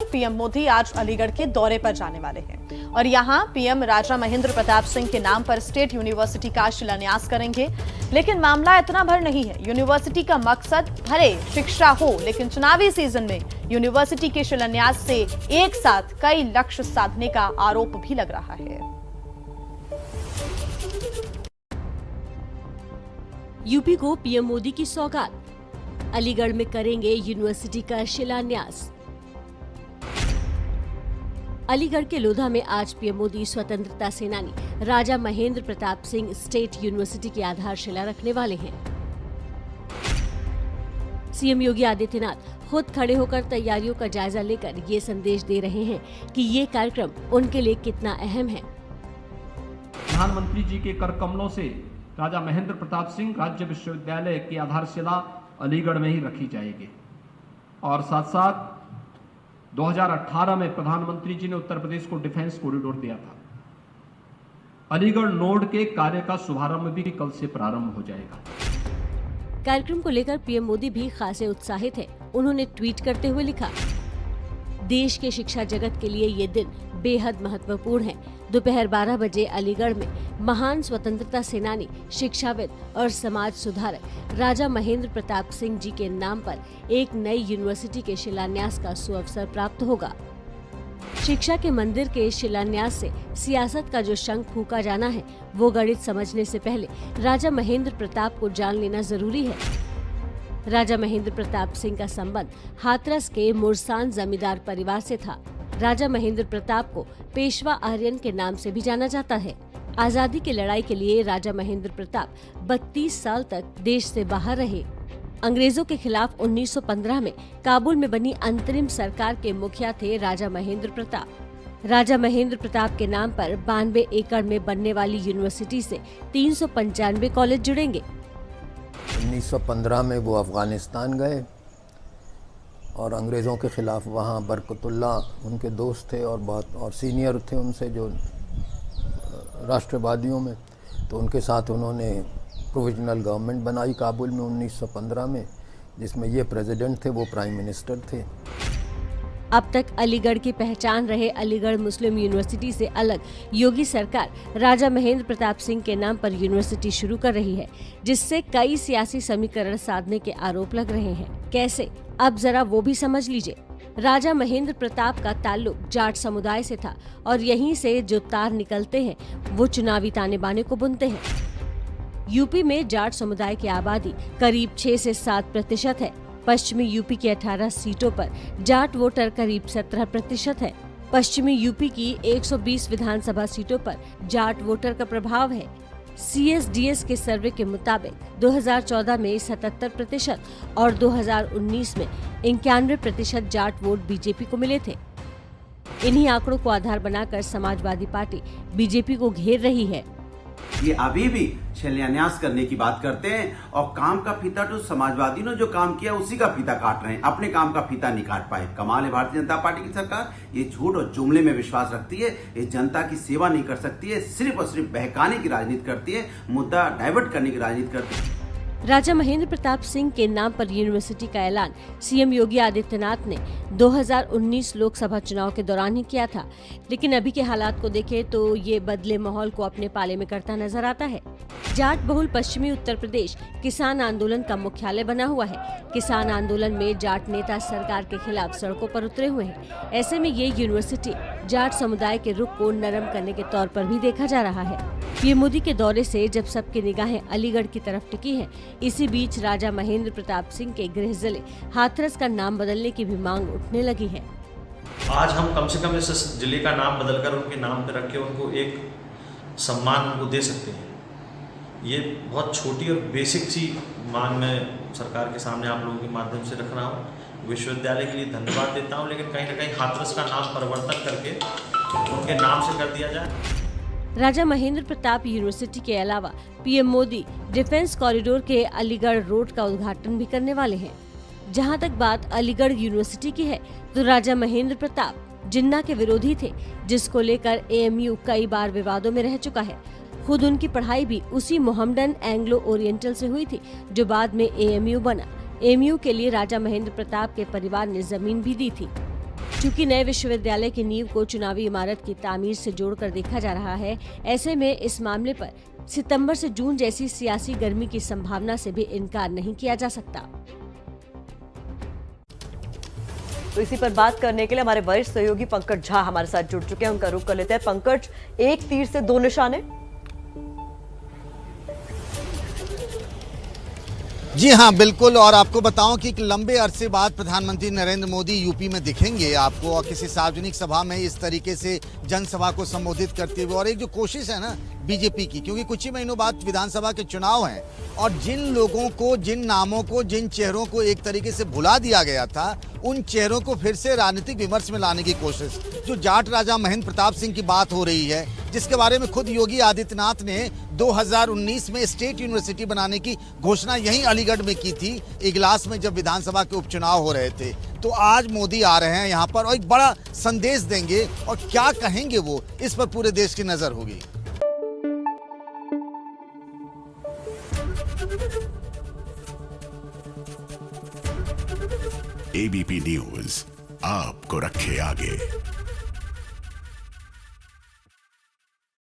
PM Modi आज अलीगढ़ के दौरे पर जाने वाले हैं और यहां पीएम राजा महेंद्र प्रताप सिंह के नाम पर स्टेट यूनिवर्सिटी का शिलान्यास करेंगे। लेकिन मामला इतना भर नहीं है। यूनिवर्सिटी का मकसद भले शिक्षा हो, लेकिन चुनावी सीजन में यूनिवर्सिटी के शिलान्यास से एक साथ कई लक्ष्य साधने का आरोप भी लग रहा है। यूपी को पीएम मोदी की सौगात, अलीगढ़ में करेंगे यूनिवर्सिटी का शिलान्यास। अलीगढ़ के लोधा में आज पीएम मोदी स्वतंत्रता सेनानी राजा महेंद्र प्रताप सिंह स्टेट यूनिवर्सिटी की आधारशिला रखने वाले हैं। सीएम योगी आदित्यनाथ खुद खड़े होकर तैयारियों का जायजा लेकर ये संदेश दे रहे हैं कि ये कार्यक्रम उनके लिए कितना अहम है। प्रधानमंत्री जी के कर कमलों से राजा महेंद्र प्रताप सिंह राज्य विश्वविद्यालय की आधारशिला अलीगढ़ में ही रखी जाएगी और साथ साथ 2018 में प्रधानमंत्री जी ने उत्तर प्रदेश को डिफेंस कॉरिडोर दिया था। अलीगढ़ नोड के कार्य का शुभारंभ भी कल से प्रारंभ हो जाएगा। कार्यक्रम को लेकर पीएम मोदी भी खासे उत्साहित हैं। उन्होंने ट्वीट करते हुए लिखा, देश के शिक्षा जगत के लिए ये दिन बेहद महत्वपूर्ण है। दोपहर 12 बजे अलीगढ़ में महान स्वतंत्रता सेनानी, शिक्षाविद और समाज सुधारक राजा महेंद्र प्रताप सिंह जी के नाम पर एक नई यूनिवर्सिटी के शिलान्यास का सुअवसर प्राप्त होगा। शिक्षा के मंदिर के शिलान्यास से सियासत का जो शंख फूंका जाना है, वो गणित समझने से पहले राजा महेंद्र प्रताप को जान लेना जरूरी है। राजा महेंद्र प्रताप सिंह का संबंध हाथरस के मुरसान जमींदार परिवार से था। राजा महेंद्र प्रताप को पेशवा आर्यन के नाम से भी जाना जाता है। आजादी की लड़ाई के लिए राजा महेंद्र प्रताप 32 साल तक देश से बाहर रहे। अंग्रेजों के खिलाफ 1915 में काबुल में बनी अंतरिम सरकार के मुखिया थे राजा महेंद्र प्रताप। राजा महेंद्र प्रताप के नाम पर 92 एकड़ में बनने वाली यूनिवर्सिटी से 395 कॉलेज जुड़ेंगे। 1915 में वो अफगानिस्तान गए और अंग्रेज़ों के ख़िलाफ़ वहाँ बरकतुल्ला उनके दोस्त थे और सीनियर थे उनसे, जो राष्ट्रवादियों में, तो उनके साथ उन्होंने प्रोविजनल गवर्नमेंट बनाई काबुल में 1915 में, जिसमें ये प्रेसिडेंट थे, वो प्राइम मिनिस्टर थे। अब तक अलीगढ़ की पहचान रहे अलीगढ़ मुस्लिम यूनिवर्सिटी से अलग योगी सरकार राजा महेंद्र प्रताप सिंह के नाम पर यूनिवर्सिटी शुरू कर रही है, जिससे कई सियासी समीकरण साधने के आरोप लग रहे हैं। कैसे? अब जरा वो भी समझ लीजिए। राजा महेंद्र प्रताप का ताल्लुक जाट समुदाय से था और यहीं से जो तार निकलते हैं वो चुनावी ताने बाने को बुनते हैं। यूपी में जाट समुदाय की आबादी करीब 6 से 7% है। पश्चिमी यूपी की 18 सीटों पर जाट वोटर करीब 17% है। पश्चिमी यूपी की 120 विधानसभा सीटों पर जाट वोटर का प्रभाव है। CSDS के सर्वे के मुताबिक 2014 में 77% और 2019 में 91% जाट वोट बीजेपी को मिले थे। इन्हीं आंकड़ों को आधार बनाकर समाजवादी पार्टी बीजेपी को घेर रही है। ये अभी भी शिलान्यास करने की बात करते हैं और काम का फीता तो समाजवादी ने जो काम किया उसी का फीता काट रहे हैं, अपने काम का फीता नहीं काट पाए। कमाल है भारतीय जनता पार्टी की सरकार। ये झूठ और जुमले में विश्वास रखती है, ये जनता की सेवा नहीं कर सकती है, सिर्फ और सिर्फ बहकाने की राजनीति करती है, मुद्दा डाइवर्ट करने की राजनीति करती है। राजा महेंद्र प्रताप सिंह के नाम पर यूनिवर्सिटी का ऐलान सीएम योगी आदित्यनाथ ने 2019 लोकसभा चुनाव के दौरान ही किया था, लेकिन अभी के हालात को देखें तो ये बदले माहौल को अपने पाले में करता नजर आता है। जाट बहुल पश्चिमी उत्तर प्रदेश किसान आंदोलन का मुख्यालय बना हुआ है। किसान आंदोलन में जाट नेता सरकार के खिलाफ सड़कों पर उतरे हुए हैं। ऐसे में ये यूनिवर्सिटी जाट समुदाय के रुख को नरम करने के तौर पर भी देखा जा रहा है। पीएम मोदी के दौरे से जब सबकी निगाहें अलीगढ़ की तरफ टिकी हैं, इसी बीच राजा महेंद्र प्रताप सिंह के गृह जिले हाथरस का नाम बदलने की भी मांग उठने लगी है। आज हम कम से कम इस जिले का नाम बदलकर उनके नाम पर रख के उनको एक सम्मान उनको दे सकते हैं। ये बहुत छोटी और बेसिक सी मांग मैं सरकार के सामने आप लोगों के माध्यम से रख रहा हूँ। विश्वविद्यालय के लिए धन्यवाद देता हूँ, लेकिन कहीं न कहीं हाथरस का नाम परिवर्तन करके उनके नाम से कर दिया जाए। राजा महेंद्र प्रताप यूनिवर्सिटी के अलावा पीएम मोदी डिफेंस कॉरिडोर के अलीगढ़ रोड का उद्घाटन भी करने वाले हैं। जहां तक बात अलीगढ़ यूनिवर्सिटी की है, तो राजा महेंद्र प्रताप जिन्ना के विरोधी थे, जिसको लेकर AMU कई बार विवादों में रह चुका है। खुद उनकी पढ़ाई भी उसी मोहम्मडन एंग्लो ओरिएंटल से हुई थी, जो बाद में AMU बना। AMU के लिए राजा महेंद्र प्रताप के परिवार ने जमीन भी दी थी। चूंकि नए विश्वविद्यालय की नींव को चुनावी इमारत की तामीर से जोड़कर देखा जा रहा है, ऐसे में इस मामले पर सितंबर से जून जैसी सियासी गर्मी की संभावना से भी इनकार नहीं किया जा सकता। तो इसी पर बात करने के लिए हमारे वरिष्ठ सहयोगी पंकज झा हमारे साथ जुड़ चुके हैं। उनका रुख कर लेते हैं। पंकज, एक तीर से दो निशाने। जी हाँ, बिल्कुल। और आपको बताऊं कि एक लंबे अरसे बाद प्रधानमंत्री नरेंद्र मोदी यूपी में दिखेंगे आपको, और किसी सार्वजनिक सभा में इस तरीके से जनसभा को संबोधित करते हुए। और एक जो कोशिश है ना बीजेपी की, क्योंकि कुछ ही महीनों बाद विधानसभा के चुनाव हैं, और जिन लोगों को, जिन नामों को, जिन चेहरों को एक तरीके से भुला दिया गया था, उन चेहरों को फिर से राजनीतिक विमर्श में लाने की कोशिश। जो जाट राजा महेंद्र प्रताप सिंह की बात हो रही है, जिसके बारे में खुद योगी आदित्यनाथ ने 2019 में स्टेट यूनिवर्सिटी बनाने की घोषणा यहीं अलीगढ़ में की थी, इगलास में, जब विधानसभा के उपचुनाव हो रहे थे। तो आज मोदी आ रहे हैं यहाँ पर और एक बड़ा संदेश देंगे, और क्या कहेंगे वो, इस पर पूरे देश की नजर होगी। एबीपी न्यूज आपको रखे आगे।